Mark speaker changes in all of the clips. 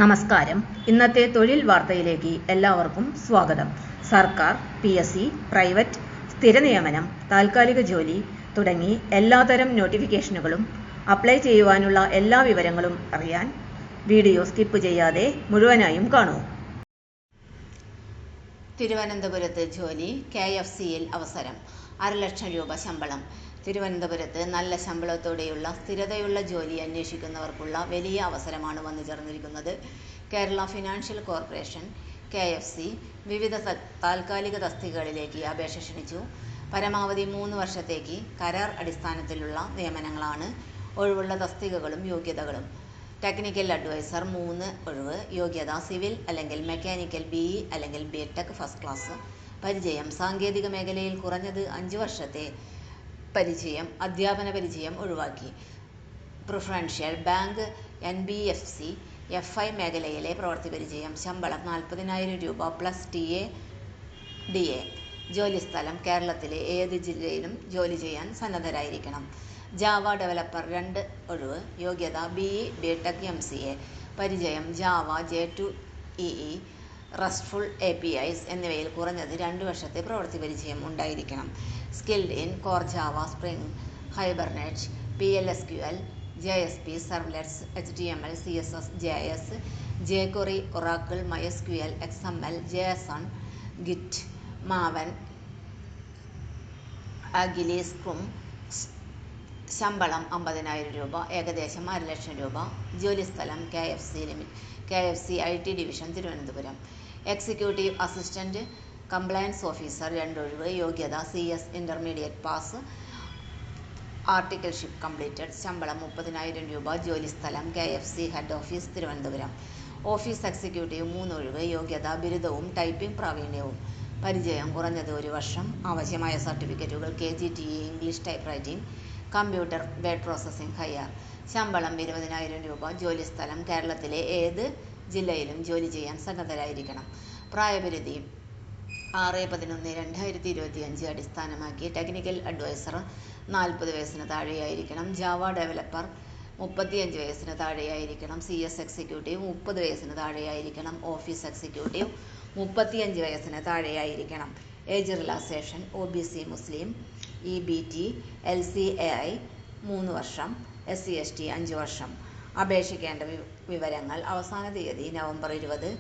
Speaker 1: നമസ്കാരം. ഇന്നത്തെ തൊഴിൽ വാർത്തയിലേക്ക് എല്ലാവർക്കും സ്വാഗതം. സർക്കാർ, PSC, പ്രൈവറ്റ്, സ്ഥിര നിയമനം, താൽക്കാലിക ജോലി തുടങ്ങി എല്ലാതരം നോട്ടിഫിക്കേഷനുകളും അപ്ലൈ ചെയ്യുവാനുള്ള എല്ലാ വിവരങ്ങളും അറിയാൻ വീഡിയോ സ്കിപ്പ് ചെയ്യാതെ മുഴുവനായും കാണൂ.
Speaker 2: തിരുവനന്തപുരത്ത് ജോലി, KFCയിൽ അവസരം, 1,00,000 രൂപ ശമ്പളം. തിരുവനന്തപുരത്ത് നല്ല ശമ്പളത്തോടെയുള്ള സ്ഥിരതയുള്ള ജോലി അന്വേഷിക്കുന്നവർക്കുള്ള വലിയ അവസരമാണ് വന്നു ചേർന്നിരിക്കുന്നത്. കേരള ഫിനാൻഷ്യൽ കോർപ്പറേഷൻ KFC വിവിധ താൽക്കാലിക തസ്തികകളിലേക്ക് അപേക്ഷ ക്ഷണിച്ചു. പരമാവധി 3 വർഷത്തേക്ക് കരാർ അടിസ്ഥാനത്തിലുള്ള നിയമനങ്ങളാണ്. ഒഴിവുള്ള തസ്തികകളും യോഗ്യതകളും: ടെക്നിക്കൽ അഡ്വൈസർ 3 ഒഴിവ്. യോഗ്യത സിവിൽ അല്ലെങ്കിൽ മെക്കാനിക്കൽ, BE അല്ലെങ്കിൽ BTech ഫസ്റ്റ് ക്ലാസ്. പരിചയം: സാങ്കേതിക മേഖലയിൽ കുറഞ്ഞത് 5 വർഷത്തെ പരിചയം. അധ്യാപന പരിചയം ഒഴിവാക്കി. പ്രിഫറൻഷ്യൽ ബാങ്ക്, NBFC, FI മേഖലയിലെ പ്രവൃത്തി പരിചയം. ശമ്പളം 40,000 രൂപ പ്ലസ് DA. ജോലിസ്ഥലം: കേരളത്തിലെ ഏത് ജില്ലയിലും ജോലി ചെയ്യാൻ സന്നദ്ധരായിരിക്കണം. ജാവ ഡെവലപ്പർ 2 ഒഴിവ്. യോഗ്യത BE, BTech, MCA. പരിചയം: ജാവ, J2EE, RESTful APIs എന്നിവയിൽ കുറഞ്ഞത് 2 വർഷത്തെ പ്രവൃത്തി പരിചയം ഉണ്ടായിരിക്കണം. Skilled in core Java, spring, hibernate, PLSQL, JSP, Servlets, HTML, CSS, JS, jQuery, Oracle, MySQL, XML, JSON, Git, Maven, Agile, Scrum. ശമ്പളം 50,000 രൂപ, ഏകദേശം 1,00,000 രൂപ. ജോലിസ്ഥലം KFC IT division, Thiruvananthapuram. Executive assistant compliance officer 2 ഒഴിവ്. യോഗ്യത CS intermediate pass, articleship completed. ശമ്പളം 30,000 രൂപ. ജോലിസ്ഥലം KFC head office, Thiruvananthapuram. Office executive 3 ഒഴിവ്. യോഗ്യത ബിരുദവും ടൈപ്പിംഗ് പ്രാവീണ്യവും. പരിചയം കുറഞ്ഞത് 1 വർഷം. ആവശ്യമായ സർട്ടിഫിക്കറ്റുകൾ: KGTE English type writing, computer word processing, higher. ശമ്പളം 20,000 രൂപ. ജോലിസ്ഥലം കേരളത്തിലെ ഏത് ജില്ലയിലും ജോലി ചെയ്യാൻ സന്നദ്ധരായിരിക്കണം. പ്രായപരിധി 6/11/2025 അടിസ്ഥാനമാക്കി ടെക്നിക്കൽ അഡ്വൈസർ 40 വയസ്സിന് താഴെയായിരിക്കണം. ജാവ ഡെവലപ്പർ 35 വയസ്സിന് താഴെയായിരിക്കണം. CS എക്സിക്യൂട്ടീവ് 30 വയസ്സിന് താഴെയായിരിക്കണം. ഓഫീസ് എക്സിക്യൂട്ടീവ് 35 വയസ്സിന് താഴെയായിരിക്കണം. ഏജ് റിലാക്സേഷൻ: OBC, മുസ്ലിം, EBT, LCAI 3 വർഷം, SC/ST 5 വർഷം. അപേക്ഷിക്കേണ്ട വിവരങ്ങൾ: അവസാന തീയതി November 20.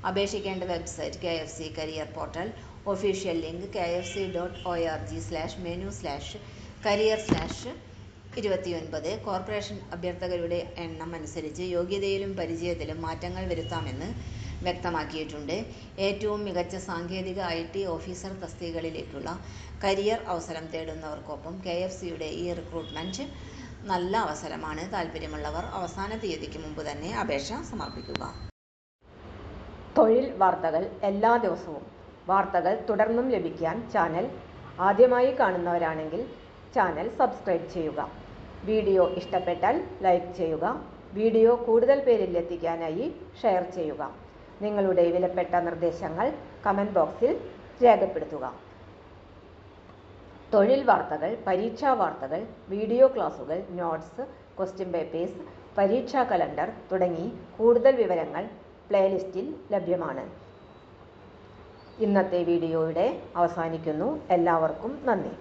Speaker 2: അപേക്ഷിക്കേണ്ട website KFC career portal. Official link kfc.org/menu/career/29. Corporation അഭ്യർത്ഥകരുടെ എണ്ണം അനുസരിച്ച് യോഗ്യതയിലും പരിചയത്തിലും മാറ്റങ്ങൾ വരുത്താമെന്ന് വ്യക്തമാക്കിയിട്ടുണ്ട്. ഏറ്റവും മികച്ച സാങ്കേതിക IT ഓഫീസർ തസ്തികകളിലേക്കുള്ള കരിയർ അവസരം തേടുന്നവർക്കൊപ്പം KFCയുടെ ഈ റിക്രൂട്ട്മെന്റ് നല്ല അവസരമാണ്. താൽപ്പര്യമുള്ളവർ അവസാന തീയതിക്ക് മുമ്പ് തന്നെ അപേക്ഷ സമർപ്പിക്കുക.
Speaker 1: തൊഴിൽ വാർത്തകൾ എല്ലാ ദിവസവും. വാർത്തകൾ തുടർന്നും ലഭിക്കാൻ ചാനൽ ആദ്യമായി കാണുന്നവരാണെങ്കിൽ ചാനൽ സബ്സ്ക്രൈബ് ചെയ്യുക. വീഡിയോ ഇഷ്ടപ്പെട്ടാൽ ലൈക്ക് ചെയ്യുക. വീഡിയോ കൂടുതൽ പേരിൽ എത്തിക്കാനായി ഷെയർ ചെയ്യുക. നിങ്ങളുടെ വിലപ്പെട്ട നിർദ്ദേശങ്ങൾ കമന്റ് ബോക്സിൽ രേഖപ്പെടുത്തുക. തൊഴിൽ വാർത്തകൾ, പരീക്ഷാ വാർത്തകൾ, വീഡിയോ ക്ലാസുകൾ, നോട്ട്സ്, ക്വസ്റ്റ്യൻ പേപ്പേഴ്സ്, പരീക്ഷാ കലണ്ടർ തുടങ്ങി കൂടുതൽ വിവരങ്ങൾ പ്ലേലിസ്റ്റിൽ ലഭ്യമാണ്. ഇന്നത്തെ വീഡിയോയുടെ അവസാനിക്കുന്നു. എല്ലാവർക്കും നന്ദി.